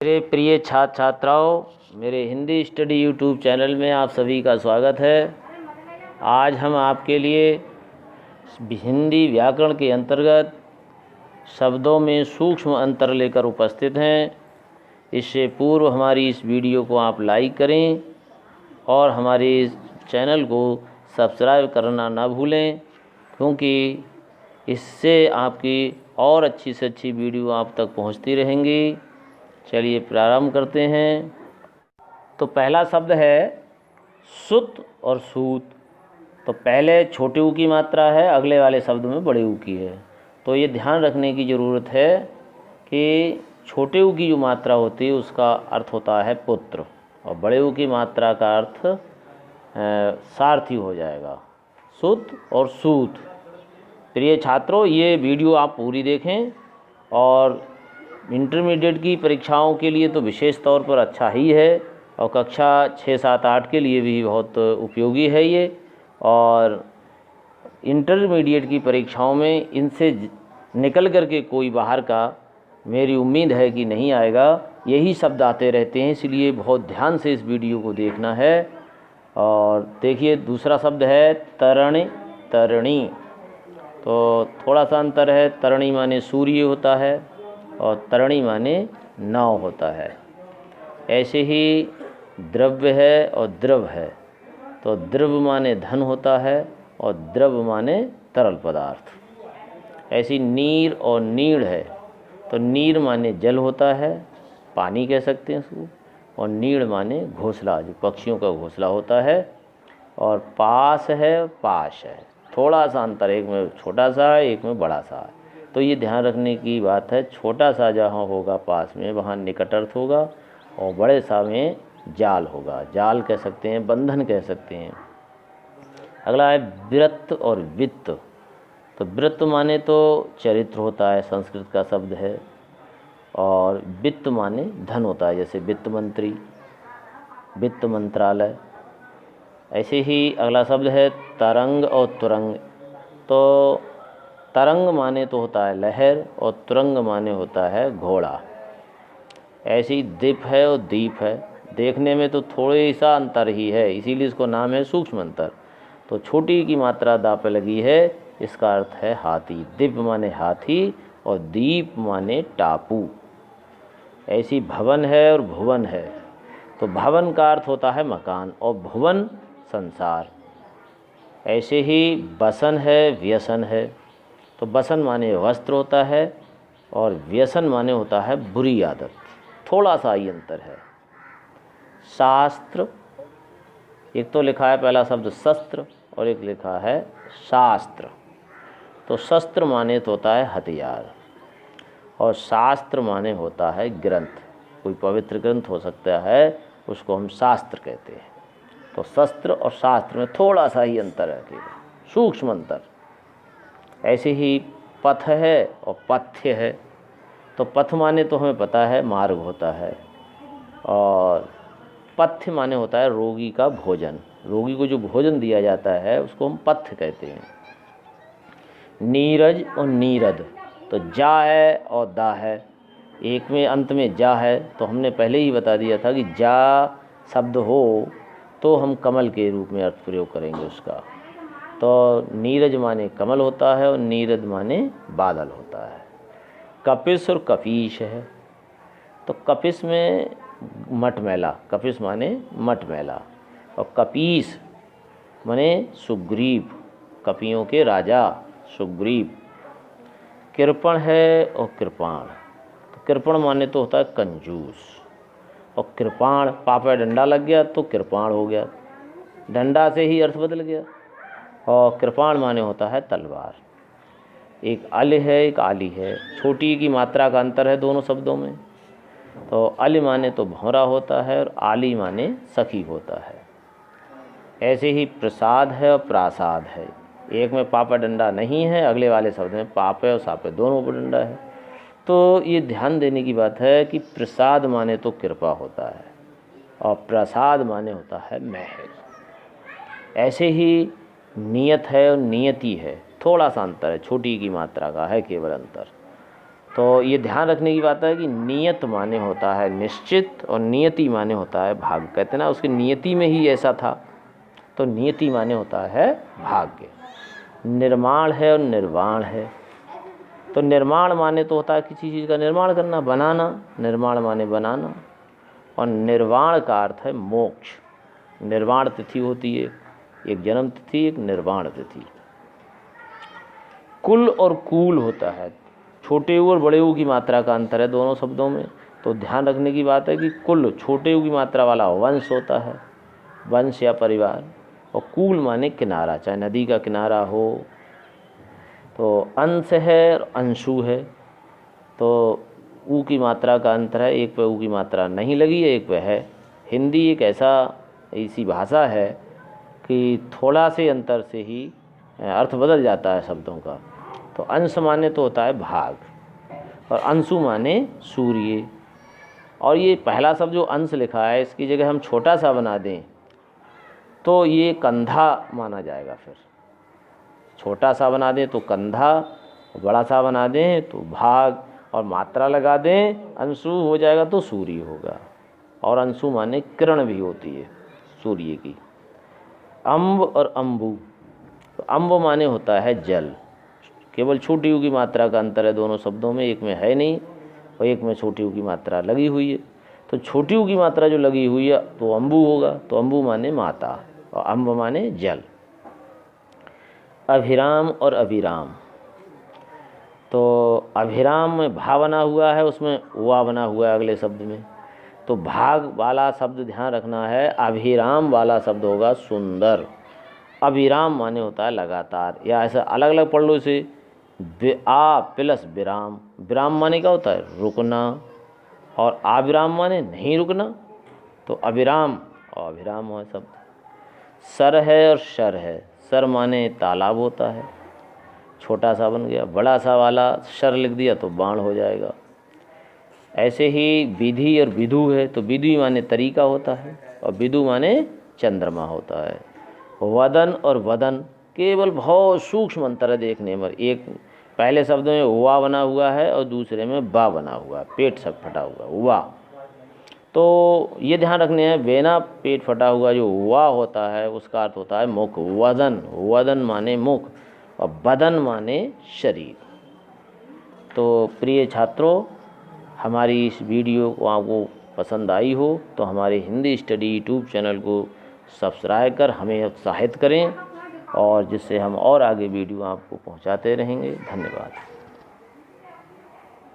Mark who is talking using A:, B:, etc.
A: मेरे प्रिय छात्र छात्राओं, मेरे हिंदी स्टडी यूट्यूब चैनल में आप सभी का स्वागत है। आज हम आपके लिए हिंदी व्याकरण के अंतर्गत शब्दों में सूक्ष्म अंतर लेकर उपस्थित हैं। इससे पूर्व हमारी इस वीडियो को आप लाइक करें और हमारे इस चैनल को सब्सक्राइब करना ना भूलें, क्योंकि इससे आपकी और अच्छी से अच्छी वीडियो आप तक पहुंचती रहेंगी। चलिए प्रारंभ करते हैं। तो पहला शब्द है सुत और सूत। तो पहले छोटे ऊ की मात्रा है, अगले वाले शब्द में बड़े ऊ की है। तो ये ध्यान रखने की ज़रूरत है कि छोटे ऊ की जो मात्रा होती है उसका अर्थ होता है पुत्र, और बड़े ऊ की मात्रा का अर्थ सारथी हो जाएगा, सुत और सूत। प्रिय छात्रों, ये वीडियो आप पूरी देखें और इंटरमीडिएट की परीक्षाओं के लिए तो विशेष तौर पर अच्छा ही है, और कक्षा 6, 7, 8 के लिए भी बहुत उपयोगी है ये। और इंटरमीडिएट की परीक्षाओं में इनसे निकल कर के कोई बाहर का मेरी उम्मीद है कि नहीं आएगा। यही शब्द आते रहते हैं, इसलिए बहुत ध्यान से इस वीडियो को देखना है। और देखिए, दूसरा शब्द है तरणी। तरणी तो थोड़ा सा अंतर है। तरणी माने सूर्य होता है और तरणी माने नाव होता है। ऐसे ही द्रव्य है और द्रव है। तो द्रव माने धन होता है और द्रव माने तरल पदार्थ। ऐसी नीर और नीड़ है। तो नीर माने जल होता है, पानी कह सकते हैं उसको, और नीड़ माने घोंसला, जो पक्षियों का घोंसला होता है। और पास है, पाश है, थोड़ा सा अंतर, एक में छोटा सा है, एक में बड़ा सा है। तो ये ध्यान रखने की बात है। छोटा सा जहाँ होगा पास में, वहाँ निकट अर्थ होगा, और बड़े सा में जाल होगा। जाल कह सकते हैं, बंधन कह सकते हैं। अगला है वित्त और वित्त। तो वित्त माने तो चरित्र होता है, संस्कृत का शब्द है, और वित्त माने धन होता है, जैसे वित्त मंत्री, वित्त मंत्रालय। ऐसे ही अगला शब्द है तरंग और तुरंग। तो तरंग माने तो होता है लहर, और तुरंग माने होता है घोड़ा। ऐसी दीप है और दीप है, देखने में तो थोड़े सा अंतर ही है, इसीलिए इसको नाम है सूक्ष्म अंतर। तो छोटी की मात्रा दा पे लगी है, इसका अर्थ है हाथी। दीप माने हाथी और दीप माने टापू। ऐसी भवन है और भुवन है। तो भवन का अर्थ होता है मकान, और भुवन संसार। ऐसे ही बसन है, व्यसन है। तो बसन माने वस्त्र होता है, और व्यसन माने होता है बुरी आदत। थोड़ा सा ही अंतर है। शास्त्र, एक तो लिखा है पहला शब्द शस्त्र, और एक लिखा है शास्त्र। तो शस्त्र माने तो होता है हथियार, और शास्त्र माने होता है ग्रंथ। कोई पवित्र ग्रंथ हो सकता है, उसको हम शास्त्र कहते हैं। तो शस्त्र और शास्त्र में थोड़ा सा ही अंतर है, केवल सूक्ष्म अंतर। ऐसे ही पथ है और पथ्य है। तो पथ माने तो हमें पता है मार्ग होता है, और पथ्य माने होता है रोगी का भोजन। रोगी को जो भोजन दिया जाता है उसको हम पथ्य कहते हैं। नीरज और नीरद। तो जा है और दा है, एक में अंत में जा है। तो हमने पहले ही बता दिया था कि जा शब्द हो तो हम कमल के रूप में अर्थ प्रयोग करेंगे उसका। तो नीरज माने कमल होता है, और नीरद माने बादल होता है। कपिस और कपीश है। तो कपिस में मटमैला, कपिस माने मटमैला, और कपीस माने सुग्रीव, कपियों के राजा सुग्रीव। कृपण है और कृपाण। तो कृपण माने तो होता है कंजूस, और कृपाण, पापा डंडा लग गया तो कृपाण हो गया, डंडा से ही अर्थ बदल गया। और कृपाण माने होता है तलवार। एक अल है, एक आली है। छोटी की मात्रा का अंतर है दोनों शब्दों में। तो अल माने तो भौरा होता है, और आली माने सखी होता है। ऐसे ही प्रसाद है और प्रासाद है। एक में पापा डंडा नहीं है, अगले वाले शब्द में पापे और सापे दोनों पर डंडा है। तो ये ध्यान देने की बात है कि प्रसाद माने तो कृपा होता है, और प्रसाद माने होता है महल। ऐसे ही नियत है और नियति है। थोड़ा सा अंतर है, छोटी की मात्रा का है केवल अंतर। तो ये ध्यान रखने की बात है कि नियत माने होता है निश्चित और नियति माने होता है भाग्य। कहते ना उसकी नियति में ही ऐसा था, तो नियति माने होता है भाग्य। निर्माण है और निर्वाण है। तो निर्माण माने तो होता है किसी चीज़ का निर्माण करना, बनाना, निर्माण माने बनाना। और निर्वाण का अर्थ है मोक्ष। निर्वाण तिथि होती है, एक जन्म तिथि, एक निर्वाण तिथि। कुल और कूल होता है, छोटे ऊ और बड़े ऊ की मात्रा का अंतर है दोनों शब्दों में। तो ध्यान रखने की बात है कि कुल छोटे ऊ की मात्रा वाला वंश होता है, वंश या परिवार। और कूल माने किनारा, चाहे नदी का किनारा हो। तो अंश है और अंशु है, तो ऊ की मात्रा का अंतर है, एक पे ऊ की मात्रा नहीं लगी है, एक पे है। हिंदी एक ऐसी भाषा है कि थोड़ा से अंतर से ही अर्थ बदल जाता है शब्दों का। तो अंश माने तो होता है भाग, और अंशु माने सूर्य। और ये पहला शब्द जो अंश लिखा है, इसकी जगह हम छोटा सा बना दें तो ये कंधा माना जाएगा। फिर छोटा सा बना दें तो कंधा, बड़ा सा बना दें तो भाग, और मात्रा लगा दें अंशु हो जाएगा तो सूर्य होगा। और अंशु माने किरण भी होती है सूर्य की। अम्ब और अम्बु, तो अम्ब माने होता है जल। केवल छोटी ऊ की मात्रा का अंतर है दोनों शब्दों में, एक में है नहीं और एक में छोटी ऊ की मात्रा लगी हुई है। तो छोटी ऊ की मात्रा जो लगी हुई है तो अम्बु होगा, तो अम्बु माने माता और अम्ब माने जल। अभिराम और अभिराम, तो अभिराम में भा बना हुआ है, उसमें वा बना हुआ है अगले शब्द में। तो भाग वाला शब्द ध्यान रखना है, अभिराम वाला शब्द होगा सुंदर। अभिराम माने होता है लगातार, या ऐसा अलग अलग पढ़ लो इसे, आ प्लस विराम। विराम माने क्या होता है? रुकना, और अविराम माने नहीं रुकना। तो अविराम और अभिराम है शब्द। सर है और शर है, सर माने तालाब होता है, छोटा सा बन गया, बड़ा सा वाला शर लिख दिया तो बाण हो जाएगा। ऐसे ही विधि और विधु है, तो विधि माने तरीका होता है और विधु माने चंद्रमा होता है। वदन और वदन केवल बहुत सूक्ष्म अंतर है देखने में। एक पहले शब्द में वा बना हुआ है और दूसरे में बा बना हुआ है, पेट सब फटा हुआ वा। तो ये ध्यान रखने हैं, बेना पेट फटा हुआ जो वा होता है उसका अर्थ होता है मुख। वदन, वदन माने मुख और बदन माने शरीर। तो प्रिय छात्रों, हमारी इस वीडियो को आपको पसंद आई हो तो हमारे हिंदी स्टडी यूट्यूब चैनल को सब्सक्राइब कर हमें उत्साहित करें, और जिससे हम और आगे वीडियो आपको पहुंचाते रहेंगे। धन्यवाद।